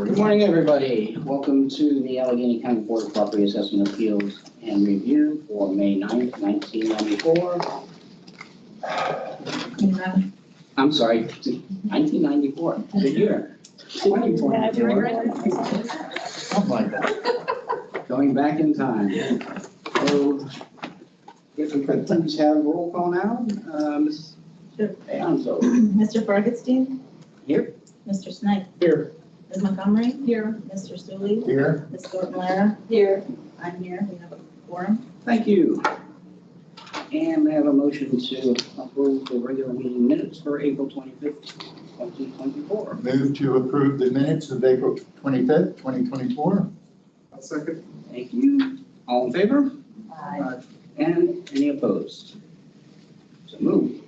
Good morning, everybody. Welcome to the Allegheny County Board of Property Assessment Appeals and Review for May 9th, 1994. I'm sorry, 1994, good year. 2024. Something like that. Going back in time. So, if we could please have roll call now. Ms. Alonso. Mr. Ferguson. Here. Mr. Snipe. Here. Ms. Montgomery. Here. Mr. Stooley. Here. Ms. Thornton-Lara. Here. I'm here. We have a quorum. Thank you. And may I have a motion to approve the regular meeting minutes for April 25th, 2024? Move to approve the minutes of April 25th, 2024. I'll second. Thank you. All in favor? Aye. And any opposed? So moved.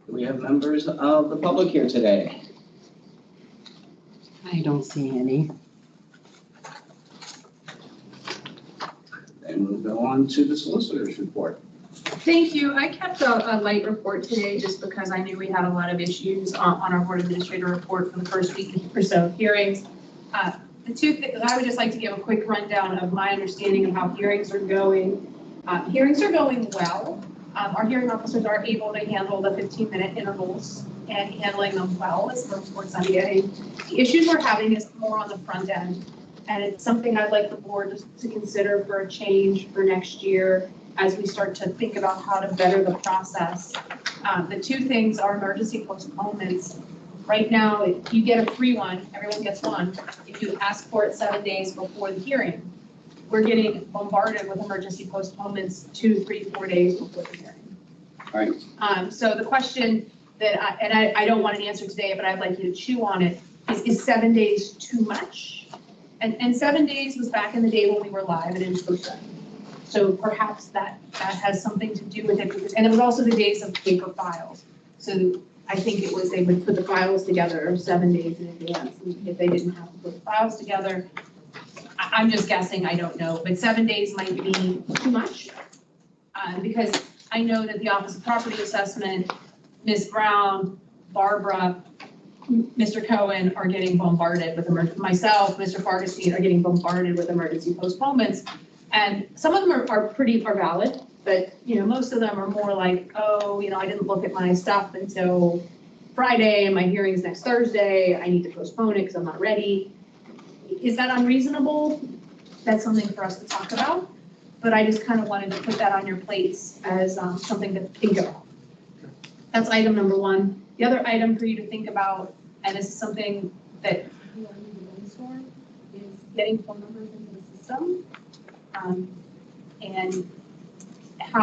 Do we have members of the public here today? I don't see any. Then we'll go on to the solicitor's report. Thank you. I kept a light report today just because I knew we had a lot of issues on our board administrator report for the first week or so of hearings. The two things, I would just like to give a quick rundown of my understanding of how hearings are going. Hearings are going well. Our hearing officers are able to handle the 15-minute intervals and handling them well as the reports I'm getting. The issues we're having is more on the front end, and it's something I'd like the board to consider for a change for next year as we start to think about how to better the process. The two things are emergency postponements. Right now, if you get a free one, everyone gets one. If you ask for it 7 days before the hearing, we're getting bombarded with emergency postponements 2, 3, 4 days before the hearing. Right. So the question that, I don't want an answer today, but I'd like you to chew on it, is 7 days too much? And 7 days was back in the day when we were live and in person. So perhaps that has something to do with it, because, and it was also the days of paper files. So I think it was, they would put the files together 7 days in advance, and if they didn't have to put the files together, I'm just guessing, I don't know, but 7 days might be too much. Because I know that the Office of Property Assessment, Ms. Brown, Barbara, Mr. Cohen are getting bombarded with myself, Mr. Fargestein are getting bombarded with emergency postponements. And some of them are valid, but most of them are more like, oh, I didn't look at my stuff until Friday and my hearing's next Thursday. I need to postpone it because I'm not ready. Is that unreasonable? That's something for us to talk about. But I just kind of wanted to put that on your plates as something to think about. That's item number one. The other item for you to think about, and this is something that you need to brainstorm, is getting phone numbers into the system. And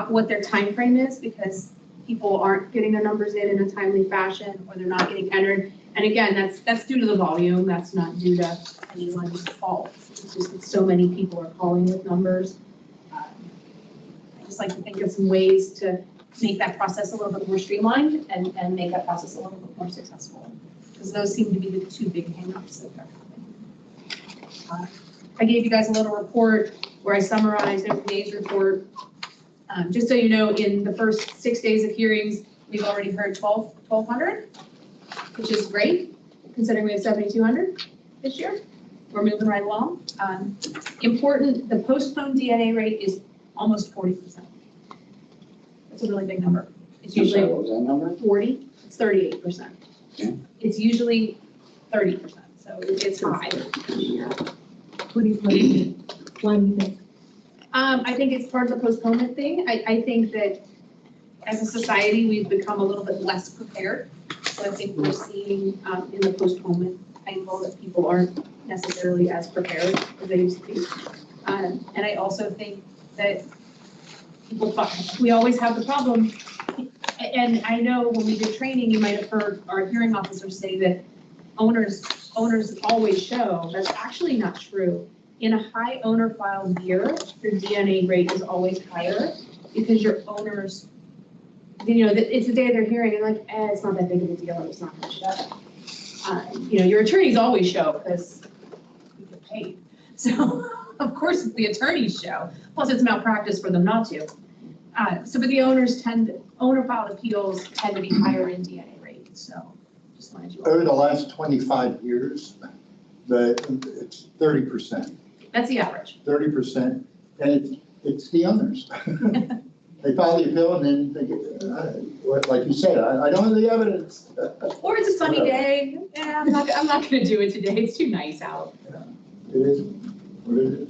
what their time frame is, because people aren't getting their numbers in a timely fashion, or they're not getting entered. And again, that's due to the volume. That's not due to anyone's fault. It's just that so many people are calling with numbers. I just like to think of some ways to make that process a little bit more streamlined and make that process a little bit more successful, because those seem to be the two big hangups that are happening. I gave you guys a little report where I summarized every day's report. Just so you know, in the first 6 days of hearings, we've already heard 1,200, which is great, considering we have 7,200 this year. We're moving right along. Important, the postponed DNA rate is almost 40%. That's a really big number. It's usually What was that number? 40, it's 38%. Okay. It's usually 30%, so it's high. What do you think? Why do you think? I think it's part of the postponement thing. I think that as a society, we've become a little bit less prepared. So I think we're seeing in the postponement angle that people aren't necessarily as prepared as they used to be. And I also think that we always have the problem. And I know when we did training, you might have heard our hearing officers say that owners always show. That's actually not true. In a high owner filed year, your DNA rate is always higher because your owners, it's the day of their hearing and like, it's not that big of a deal, it's not gonna show. Your attorneys always show because you get paid. So of course the attorneys show, plus it's malpractice for them not to. But the owner filed appeals tend to be higher in DNA rate. So Just wanted you. Over the last 25 years, it's 30%. That's the average. 30%, and it's the owners. They file the appeal and then they get, like you said, I don't have the evidence. Or it's a sunny day. Yeah, I'm not gonna do it today. It's too nice out. It is what it is.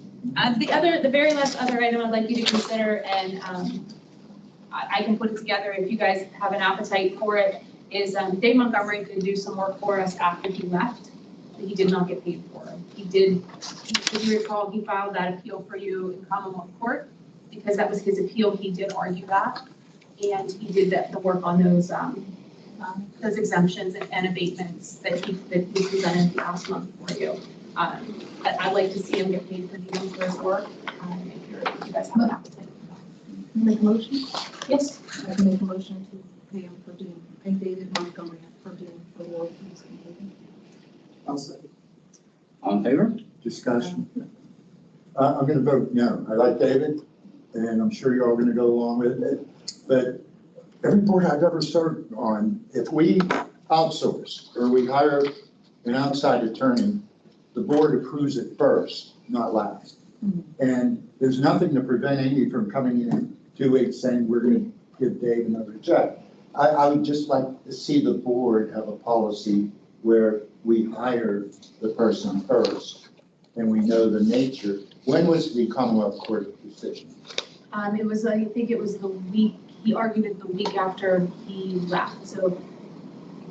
The very last other item I'd like you to consider, and I can put it together if you guys have an appetite for it, is Dave Montgomery could do some work for us after he left, but he did not get paid for it. He did, if you recall, he filed that appeal for you in Commonwealth Court. Because that was his appeal, he did argue that, and he did the work on those exemptions and abatements that he presented last month for you. I'd like to see him get paid for his work, if you guys have an appetite. Make a motion? Yes. I can make a motion to pay him for doing, pay David Montgomery for doing the work he's completed. I'll second. All in favor? Discussion. I'm going to vote no. I like David, and I'm sure you're all going to go along with it. But every board I've ever served on, if we outsource or we hire an outside attorney, the board approves it first, not last. And there's nothing to prevent Amy from coming in 2 weeks saying we're going to give Dave another check. I would just like to see the board have a policy where we hire the person first and we know the nature. When was the Commonwealth Court decision? It was, I think it was the week, he argued it the week after he left, so.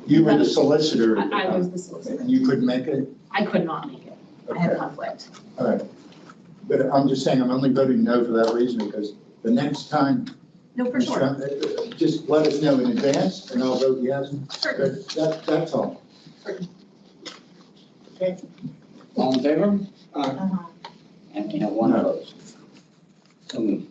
You were the solicitor. I was the solicitor. And you couldn't make it? I could not make it. I had Okay. conflict. All right. But I'm just saying, I'm only voting no for that reason, because the next time, No, for sure. just let us know in advance and I'll vote yes. Certainly. That's all. Okay. All in favor? And we have one opposed. So moved.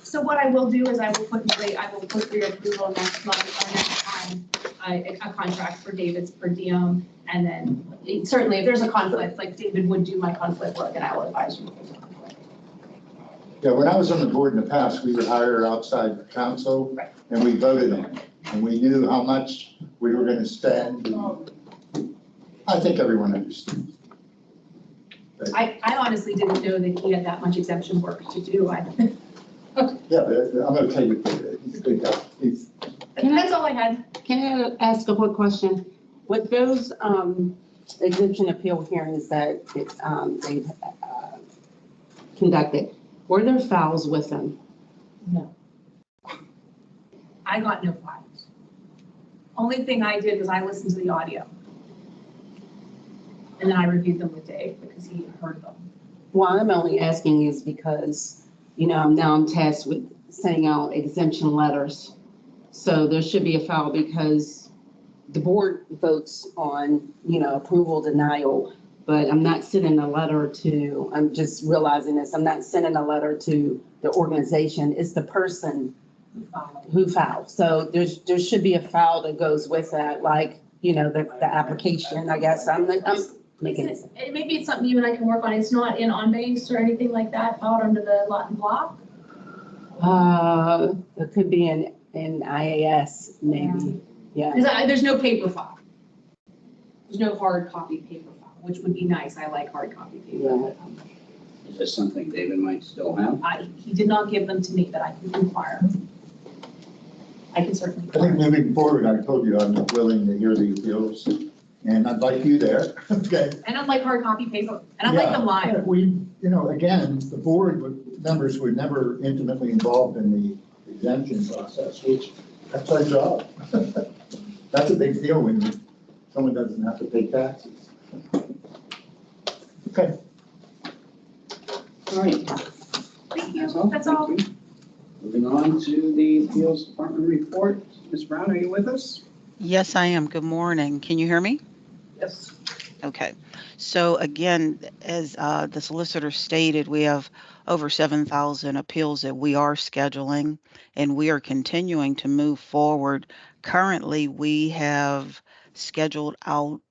So what I will do is I will put for your approval next month or next time, a contract for David's per diem. And then certainly if there's a conflict, like David would do my conflict work and I will advise you. Yeah, when I was on the board in the past, we would hire outside counsel Right. and we voted on it. And we knew how much we were going to spend. I think everyone understands. I honestly didn't know that he had that much exemption work to do. Yeah, but I'm okay with it. He's a good guy. That's all I had. Can I ask a quick question? With those exemption appeal hearings that they've conducted, were there files with them? No. I got no files. Only thing I did was I listened to the audio. And then I reviewed them with Dave because he heard them. Well, I'm only asking is because, now I'm tasked with sending out exemption letters. So there should be a file because the board votes on, approval, denial, but I'm not sending a letter to, I'm just realizing this, I'm not sending a letter to the organization. It's the person who filed. So there should be a file that goes with that, like, the application, I guess. I'm making it. Maybe it's something you and I can work on. It's not in on-base or anything like that, filed under the lot and block. It could be in IAS, maybe, yeah. There's no paper file. There's no hard copy paper file, which would be nice. I like hard copy paper. Is this something David might still have? He did not give them to me, but I can inquire. I can certainly. I think moving forward, I told you I'm willing to hear the appeals, and I'd like you there. Okay. And I like hard copy paper, and I like them Yeah, live. we, again, the members were never intimately involved in the exemption process, which that's our job. That's a big deal when someone doesn't have to pay taxes. Okay. All right. Thank you, that's all. Thank you. Moving on to the Appeals Department report. Ms. Brown, are you with us? Yes, I am. Good morning. Can you hear me? Yes. Okay. So again, as the solicitor stated, we have over 7,000 appeals that we are scheduling, and we are continuing to move forward. Currently, we have scheduled out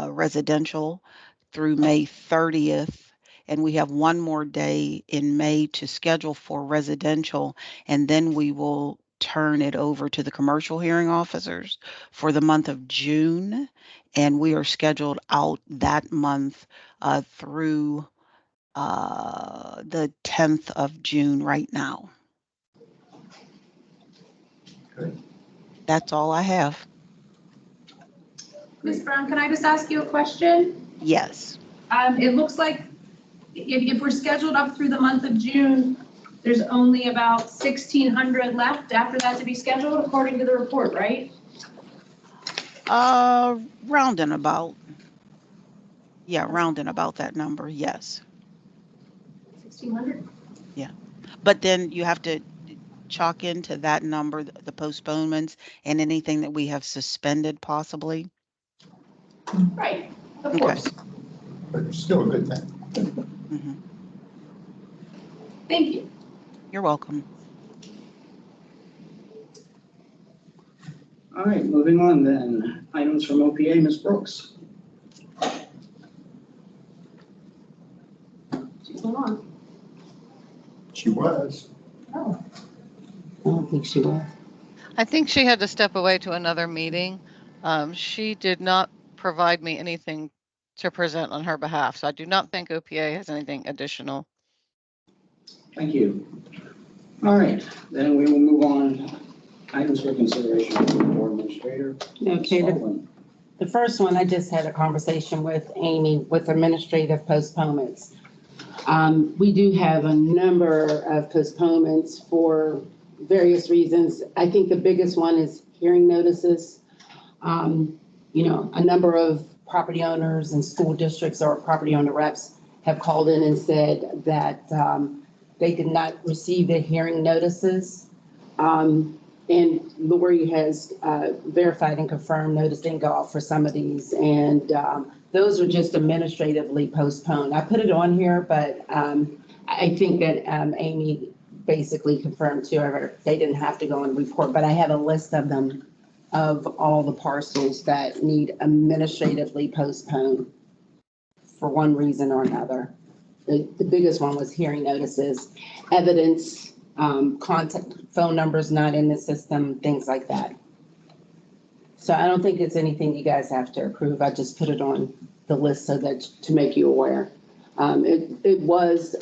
residential through May 30th. And we have one more day in May to schedule for residential, and then we will turn it over to the commercial hearing officers for the month of June. And we are scheduled out that month through the 10th of June right now. Good. That's all I have. Ms. Brown, can I just ask you a question? Yes. It looks like if we're scheduled up through the month of June, there's only about 1,600 left after that to be scheduled, according to the report, right? Rounding about. Yeah, rounding about that number, yes. 1,600? But then you have to chalk into that number the postponements and anything that we have suspended possibly. Right, of Okay. course. But it's still a good thing. Mhm. Thank you. You're welcome. All right, moving on then. Items from OPA, Ms. Brooks. She's on. She was. Oh. I don't think she will. I think she had to step away to another meeting. She did not provide me anything to present on her behalf, so I do not think OPA has anything additional. Thank you. All right, then we will move on. Items for consideration of the board administrator. Okay, Ms. Sullivan. the first one, I just had a conversation with Amy with administrative postponements. We do have a number of postponements for various reasons. I think the biggest one is hearing notices. A number of property owners and school districts or property owner reps have called in and said that they did not receive the hearing notices. And Lori has verified and confirmed notice didn't go out for some of these. And those are just administratively postponed. I put it on here, but I think that Amy basically confirmed to her, they didn't have to go and report, but I have a list of them, of all the parcels that need administratively postponed for one reason or another. The biggest one was hearing notices, evidence, contact, phone numbers not in the system, things like that. So I don't think it's anything you guys have to approve. I just put it on the list so that, to make you aware. It was,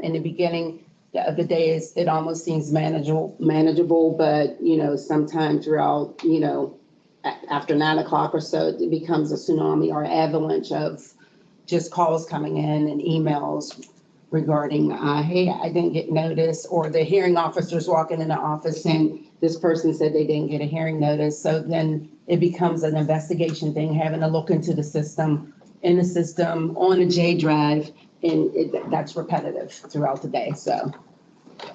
in the beginning of the days, it almost seems manageable, but, sometime throughout, after 9 o'clock or so, it becomes a tsunami or avalanche of just calls coming in and emails regarding, hey, I didn't get notice, or the hearing officers walking in the office saying, this person said they didn't get a hearing notice. So then it becomes an investigation thing, having to look into the system, on a J drive, and that's repetitive throughout the day. So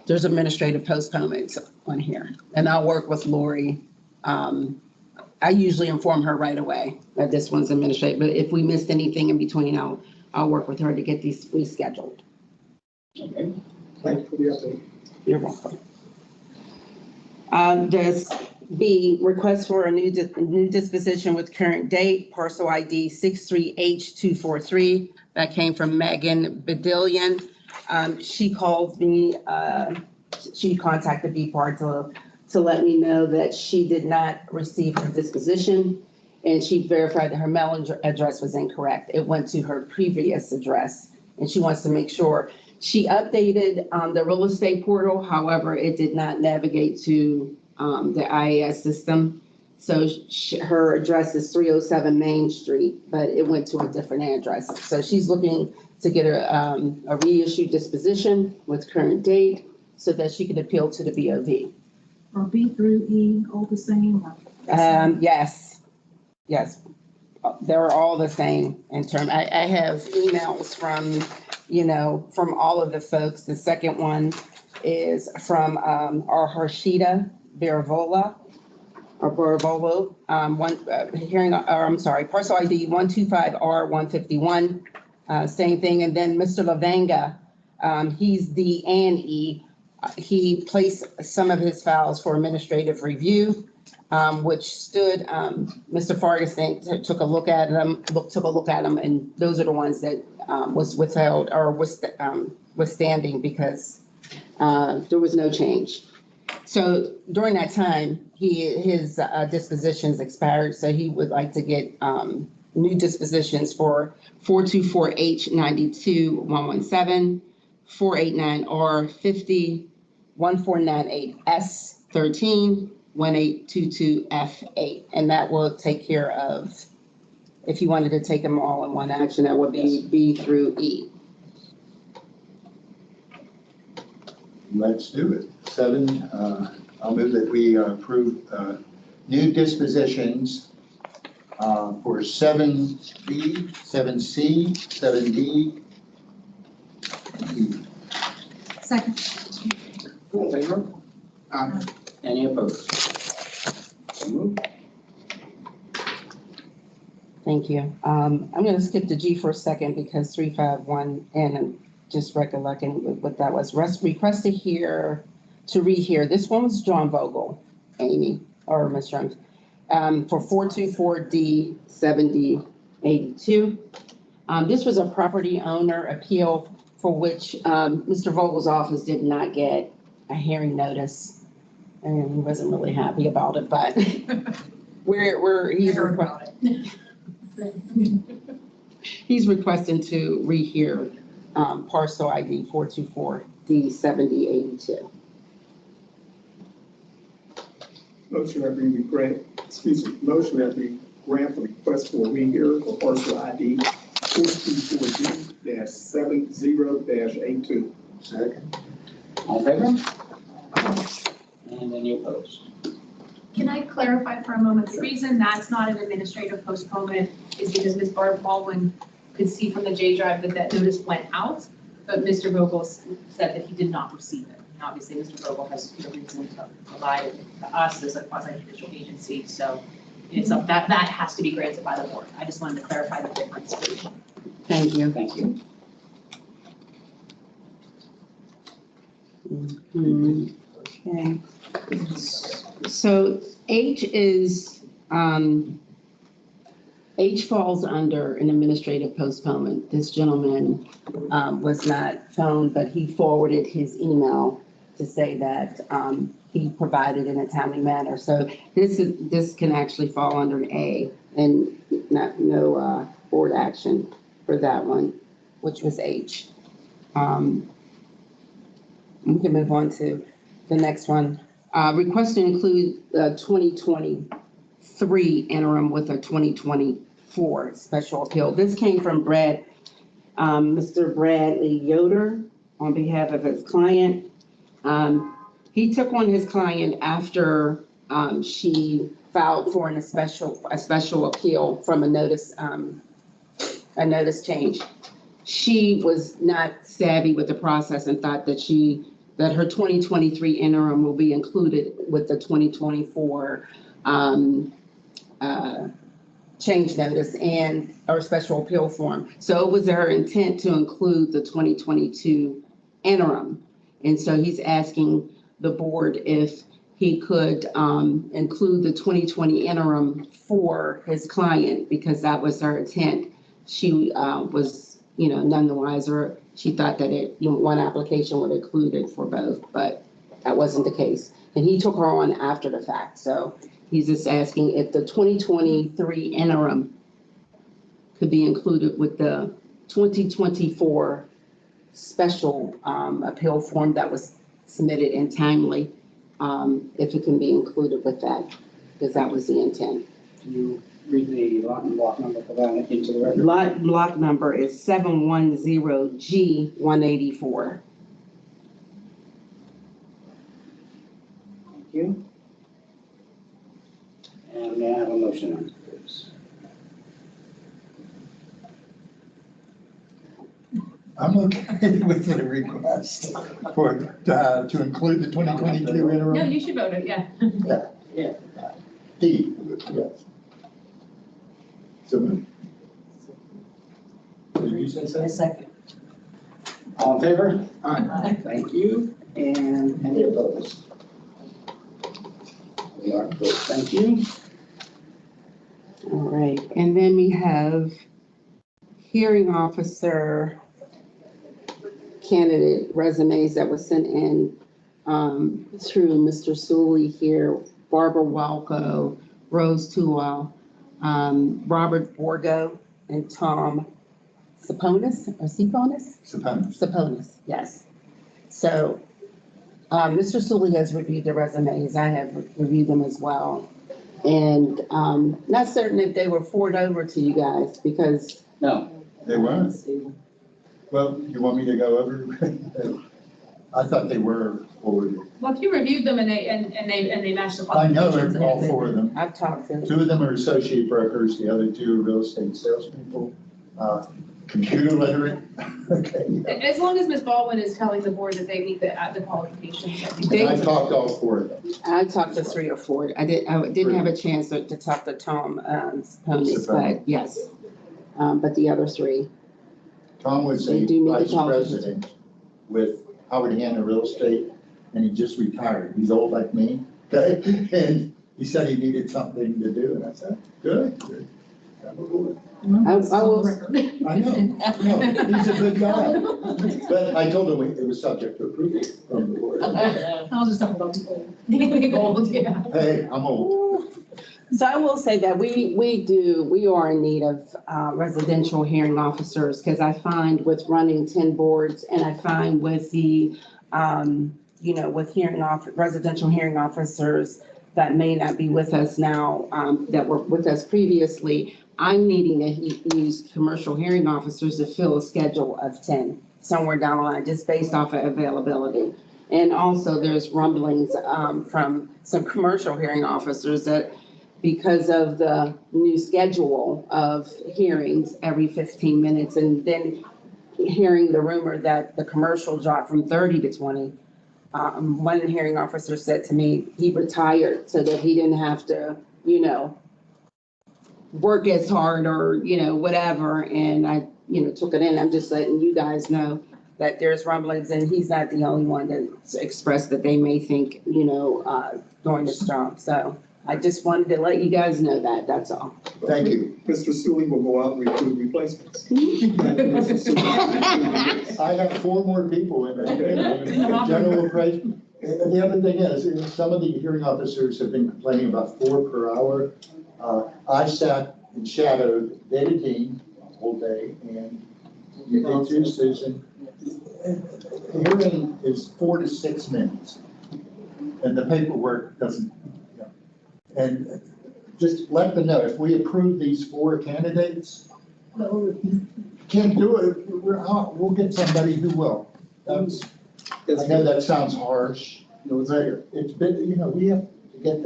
there's administrative postponements on here, and I'll work with Lori. I usually inform her right away that this one's administrative, but if we missed anything in between, I'll work with her to get these rescheduled. Okay, thanks for the update. You're welcome. There's B, request for a new disposition with current date, parcel ID 63H243. That came from Megan Bedillion. She called me, she contacted BPAAR to let me know that she did not receive her disposition, and she verified that her mailing address was incorrect. It went to her previous address, and she wants to make sure. She updated the real estate portal, however, it did not navigate to the IAS system. So her address is 307 Main Street, but it went to a different address. So she's looking to get a reissued disposition with current date so that she can appeal to the BOV. Are B through E all the same? Yes, they're all the same in term. I have emails from all of the folks. The second one is from our Harshita Baravola, parcel ID 125R151, same thing. And then Mr. Lavanga, he's D and E. He placed some of his files for administrative review, which stood, Mr. Ferguson took a look at them, and those are the ones that was withheld or was standing because there was no change. So during that time, his dispositions expired, so he would like to get new dispositions for 424H 92-117, 489R 50, 1498S 13, 1822F 8. And that will take care of, if you wanted to take them all in one action, that would be B through E. Let's do it. 7, I'll move that we approve new dispositions for 7B, 7C, 7D. Second. All in favor? Any opposed? So moved. Thank you. I'm going to skip to G for a second because 351, and I'm just recollecting what that was. Request to rehear. This one was John Vogel, Amy, or Ms. Jones, for 424D 7082. This was a property owner appeal for which Mr. Vogel's office did not get a hearing notice, and he wasn't really happy about it, but he's requesting to rehear parcel ID 424D 7082. Motion that we motion that we grant the request for rehearing for parcel ID 424D-70-82. Second. All in favor? And any opposed? Can I clarify for a moment? The reason that's not an administrative postponement is because Ms. Barb Baldwin could see from the J drive that that notice went out, but Mr. Vogel said that he did not receive it. And obviously, Mr. Vogel has no reason to provide it to us as a quasi-judicial agency, so it's up, that has to be granted by the board. I just wanted to clarify the difference. Thank you. Thank you. Okay. So H falls under an administrative postponement. This gentleman was not phoned, but he forwarded his email to say that he provided in a timely manner. So this can actually fall under an A and no board action for that one, which was H. We can move on to the next one. Request to include 2023 interim with a 2024 special appeal. This came from Mr. Bradley Yoder on behalf of his client. He took on his client after she filed for a special appeal from a notice change. She was not savvy with the process and thought that her 2023 interim will be included with the 2024 change notice and or special appeal form. So it was her intent to include the 2022 interim. And so he's asking the board if he could include the 2020 interim for his client because that was her intent. She was, none the wiser. She thought that one application would include it for both, but that wasn't the case. And he took her on after the fact. So he's just asking if the 2023 interim could be included with the 2024 special appeal form that was submitted in timely, if it can be included with that, because that was the intent. Can you read the lot and block number for that into the record? Lot block number is 710G184. Thank you. And may I have a motion on this, please? I'm okay with the request for, to include the 2022 interim. No, you should vote it, yeah. Yeah. D, yes. So moved. Did you say so? Second. All in favor? Aye. Thank you. And any opposed? We are opposed. Thank you. All right, and then we have hearing officer candidate resumes that were sent in through Mr. Sully here, Barbara Walco, Rose Tua, Robert Borgo, and Tom Saponis, or Saponis? Suppose. Saponis, yes. So, Mr. Sully has reviewed the resumes. I have reviewed them as well. And, not certain if they were forwarded over to you guys because. No, They weren't. Well, you want me to go over? I thought they were forwarded. Well, if you reviewed them and they matched the I know qualifications. all four of them. I've talked to. Two of them are associate brokers, the other two are real estate salespeople, computer literate. Okay. As long as Ms. Baldwin is telling the board that they meet the qualifications. I think. And I talked to all four of them. I talked to 3 or 4. I didn't have a chance to talk to Tom, Saponis, but yes. But the other 3. Tom was They a do meet the vice qualifications. president with Howard Hanna Real Estate, and he just retired. He's old like me, okay? And he said he needed something to do, and I said, good. I'm aboard. I will. I know, no, he's a good guy. But I told him it was subject to approval from the board. I'll just talk about the old, yeah. Hey, I'm old. So I will say that we are in need of residential hearing officers, because I find with running 10 boards, and I find with the, with residential hearing officers that may not be with us now, that were with us previously, I'm needing to use commercial hearing officers to fill a schedule of 10 somewhere down the line, just based off of availability. And also there's rumblings from some commercial hearing officers that because of the new schedule of hearings every 15 minutes, and then hearing the rumor that the commercial dropped from 30 to 20, one hearing officer said to me, he retired so that he didn't have to, work as hard or, whatever. And I, took it in. I'm just letting you guys know that there's rumblings, and he's not the only one that's expressed that they may think, during this job. So I just wanted to let you guys know that, that's all. Thank you. Mr. Sully will go out and recruit replacements. I have 4 more people in there. General appraisal. And the other thing is, some of the hearing officers have been complaining about 4 per hour. I sat and shadowed David Dean the whole day, and you did too, Susan. The hearing is 4 to 6 minutes, and the paperwork doesn't, and just let them know, if we approve these 4 candidates, can't do it, we'll get somebody who will. I know that sounds harsh, but it's been, we have to get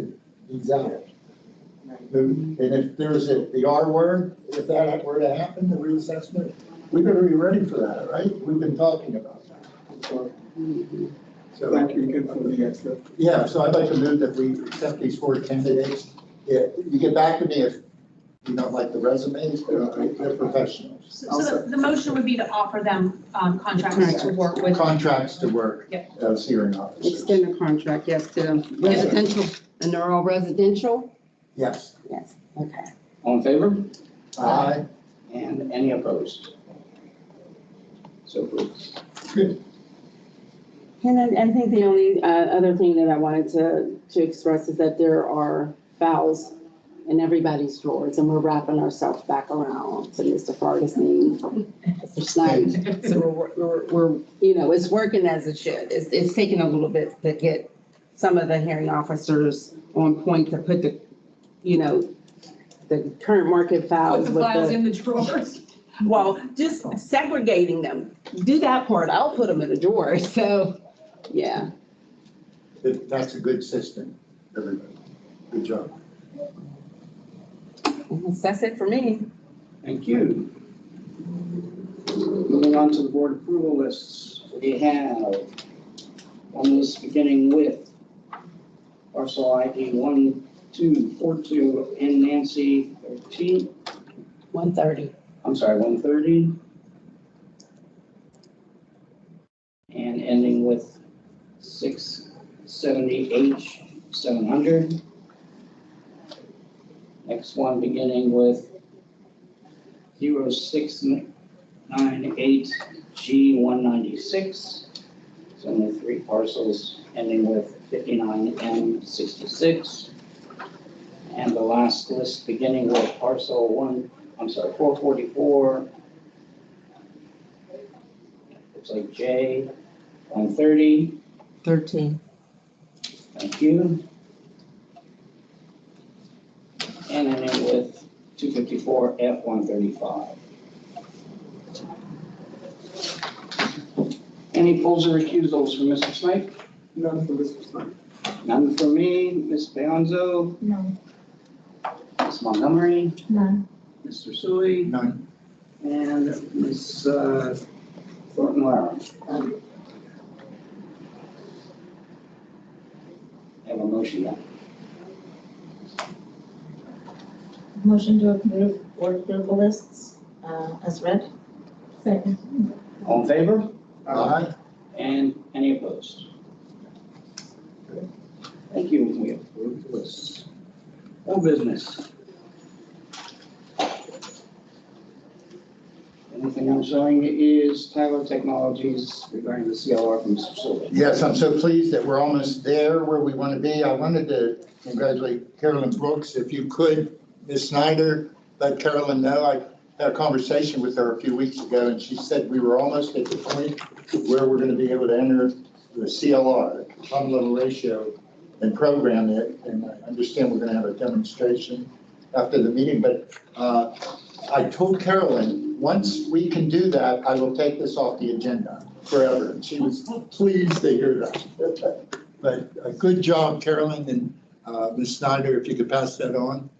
these out. And if there's the R word, if that were to happen, the reassessment, we better be ready for that, right? We've been talking about that. So Thank you again for the extra. yeah, so I'd like to move that we accept these 4 candidates. Yeah, you get back to me if you don't like the resumes, they're professionals. So the motion would be to offer them contracts to work with. Contracts to work Yep. as hearing officers. Extend the contract, yes, to them. Residential, and they're all residential? Yes. Yes, okay. all in favor? Aye. And any opposed? So approved. Good. And I think the only other thing that I wanted to express is that there are files in everybody's drawers, and we're wrapping ourselves back around to Mr. Fargus' name, Mr. Snyder. So we're it's working as it should. It's taking a little bit to get some of the hearing officers on point to put the current market Put files the with files the, in the drawers. well, just segregating them. Do that part. I'll put them in a drawer. So, yeah. That's a good system, everybody. Good job. That's it for me. Thank you. Moving on to the board approval lists, we have one list beginning with parcel ID 1242 N Nancy 13, 1:30. I'm sorry, 130. And ending with 670H 700. Next one beginning with 0698G 196. only 3 parcels ending with 59M66. And the last list beginning with parcel 444. Looks like J 130. 13. Thank you. And ending with 254 F 135. Any polls or recusals for Mr. Snipe? None for Mr. Snipe. None for me. Ms. Beonzo? No. Ms. Montgomery? None. Mr. Sui? None. And Ms. Thornton Lara? Have a motion then. Motion to approve board approval lists as read. Second. All in favor? Aye. And any opposed? Thank you. We approve the list. All business. Anything I'm showing is Tyler Technologies regarding the CLR from Mr. Sullivan. Yes, I'm so pleased that we're almost there where we want to be. I wanted to congratulate Carolyn Brooks. If you could, Ms. Snyder, let Carolyn know. I had a conversation with her a few weeks ago, and she said we were almost at the point where we're going to be able to enter the CLR, common level ratio, and program it. And I understand we're going to have a demonstration after the meeting, but I told Carolyn, once we can do that, I will take this off the agenda forever. And she was pleased to hear that. But good job, Carolyn, and Ms. Snyder, if you could pass that on.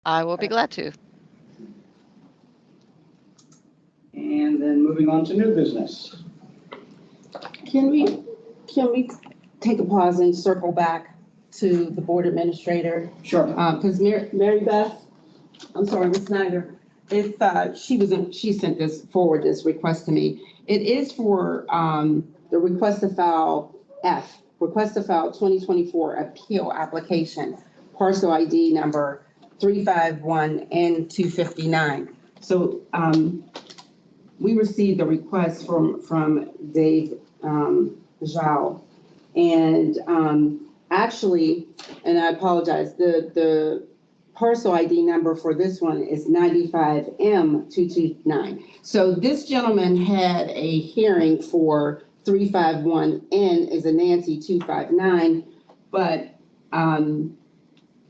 I will be glad to. And then moving on to new business. Can we take a pause and circle back to the board administrator? Sure. Because Mary Beth, I'm sorry, Ms. Snyder, if she sent this request to me. It is for the request to file 2024 appeal application, parcel ID number 351N259. So we received a request from Dave Zhao. And actually, and I apologize, the parcel ID number for this one is 95M229. So this gentleman had a hearing for 351N is a Nancy 259, but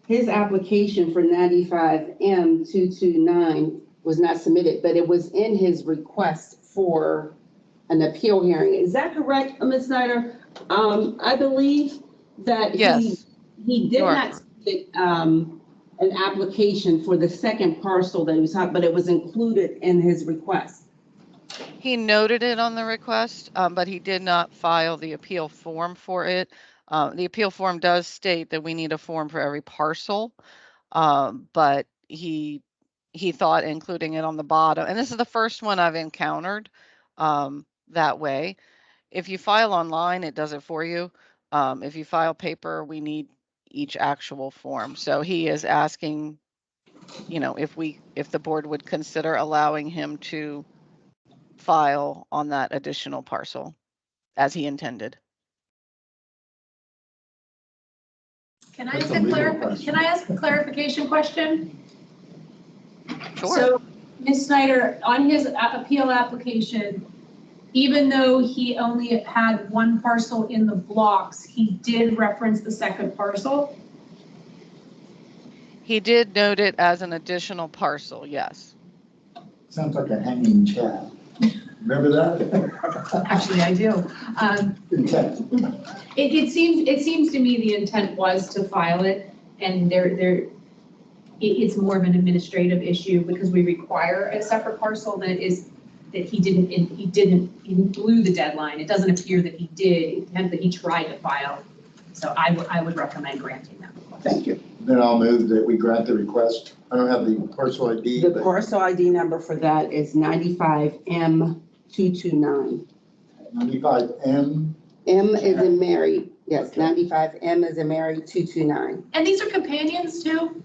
his application for 95M229 was not submitted, but it was in his request for an appeal hearing. Is that correct, Ms. Snyder? I believe that Yes. he did You are not submit an application for the second parcel that he was talking, but it was included in his request. He noted it on the request, but he did not file the appeal form for it. The appeal form does state that we need a form for every parcel, but he thought including it on the bottom, and this is the first one I've encountered that way. If you file online, it does it for you. If you file paper, we need each actual form. So he is asking, if the board would consider allowing him to file on that additional parcel as he intended. Can I That's ask a legal question. can I ask a clarification question? Sure. So, Ms. Snyder, on his appeal application, even though he only had one parcel in the blocks, he did reference the second parcel? He did note it as an additional parcel, yes. Sounds like a hanging chad. Remember that? Actually, I do. Intent. It seems to me the intent was to file it, and it's more of an administrative issue because we require a separate parcel that he blew the deadline. It doesn't appear that he did, it meant that he tried to file. So I would recommend granting that request. Thank you. Then I'll move that we grant the request. I don't have the parcel ID. The but parcel ID number for that is 95M229. 95M. M is in Mary, yes, Okay. 95M is in Mary 229. And these are companions too?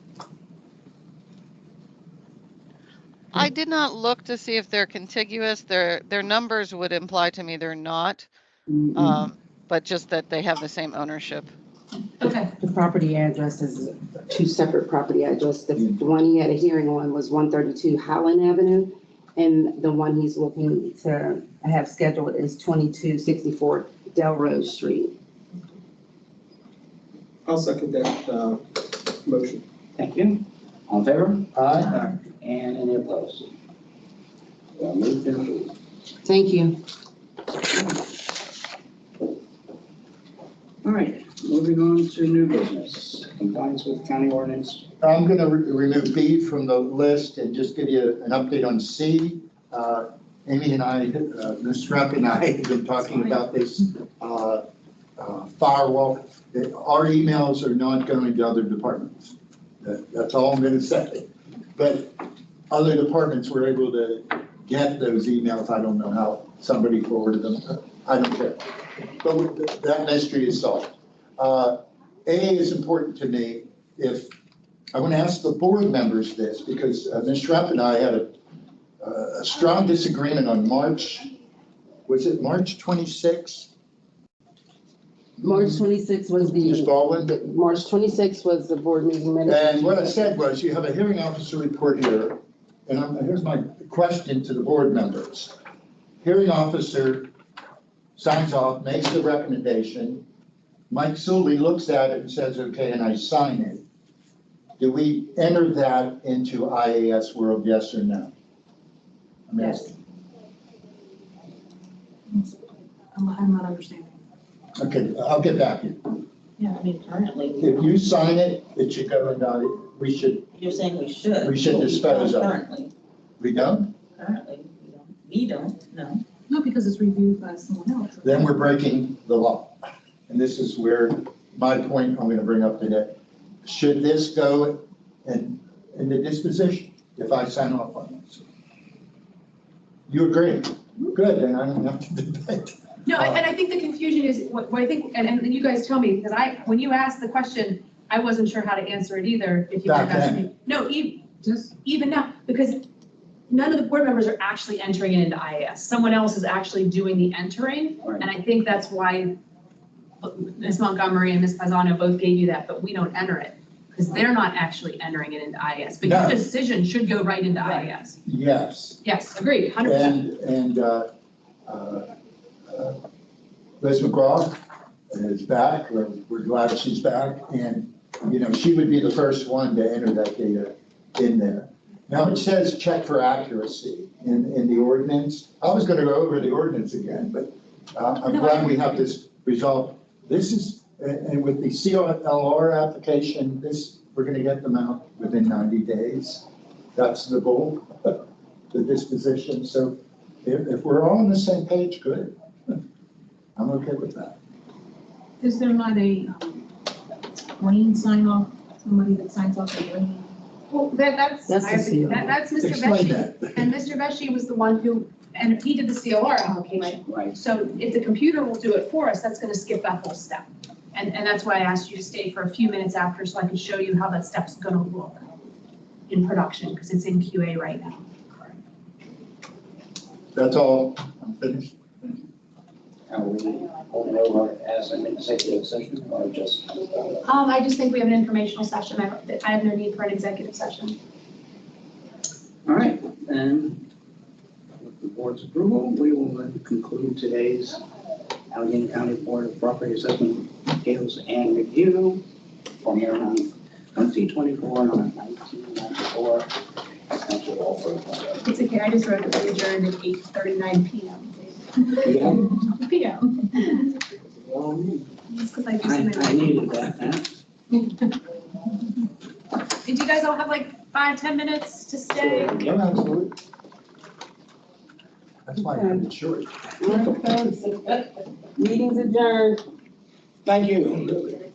I did not look to see if they're contiguous. Their numbers would imply to me they're not. But just that they have the same ownership. Okay, The property address is two separate property addresses. The one he had a hearing on was 132 Highland Avenue, and the one he's looking to have scheduled is 2264 Delrose Street. I'll second that, motion. Thank you. All in favor? Aye. And any opposed? Well, moved and approved. Thank you. All right, moving on to new business, compliance with county ordinance. I'm going to remove B from the list and just give you an update on C. Amy and I, Ms. Rupp and I have been talking about this firewall. Our emails are not going to other departments. That's all I'm going to say. But other departments were able to get those emails. I don't know how somebody forwarded them. I don't care. But that mystery is solved. A is important to me. If I want to ask the board members this, because Ms. Schrapp and I had a strong disagreement on was it March 26th? March 26th was Ms. Baldwin? March 26th was the board meeting minutes. And what I said was, you have a hearing officer report here, and here's my question to the board members. Hearing officer signs off, makes the recommendation. Mike Sully looks at it and says, okay, and I sign it. Do we enter that into IAS world, yes or no? I'm asking. I'm not understanding. Okay, I'll get back to you. Yeah, I mean, currently, If you sign it, it should go in, we should, you're saying we should. We should but dispose don't of it. Currently, we don't? we don't, no. No, because it's reviewed by someone else. Then we're breaking the law. And this is where my point I'm gonna bring up today. Should this go in the disposition if I sign off on this? You agree? Good, then I don't have to debate. no, and I think the confusion is, what I think, and you guys tell me, because when you asked the question, I wasn't sure how to answer it either, if you Back would ask then. me. No, even now, because none of the board members are actually entering it into IAS. Someone else is actually doing the entering, Right. and I think that's why Ms. Montgomery and Ms. Pisano both gave you that, but we don't enter it, because they're not actually entering it into IAS. But your No. decision should go right into IAS. Yes. Yes, agreed, 100%. And Liz McGraw is back. We're glad she's back. And, you know, she would be the first one to enter that data in there. Now it says check for accuracy in the ordinance. I was going to go over the ordinance again, but I'm glad we have this resolved. This is, and with the CLR application, we're going to get them out within 90 days. That's the goal, the disposition. So if we're all on the same page, good. I'm okay with that. Is there not a green sign off, somebody that signs off the green? Well, that's That's the CLR. That's Mr. Explain Vesci. that. And Mr. Vesci was the one who, and he did the CLR application. Right. So if the computer will do it for us, that's gonna skip that whole step. And that's why I asked you to stay for a few minutes after, so I can show you how that step's gonna look in production, because it's in QA right now. That's all. I'm finished. Are we holding over as an executive session or just? I just think we have an informational session. I have no need for an executive session. All right, then with the board's approval, we will conclude today's Allegheny County Board of Property Assessment Appeals and Review for year 2024, not 1994. Thank you all for that. It's okay, I just wrote that we adjourned at 8:39 PM. Yeah, PM. Just 'cause I do I something. needed that. Did you guys all have like 5-10 minutes to stay? Yeah, absolutely. That's why I cut it short. Meeting's adjourned. Thank you.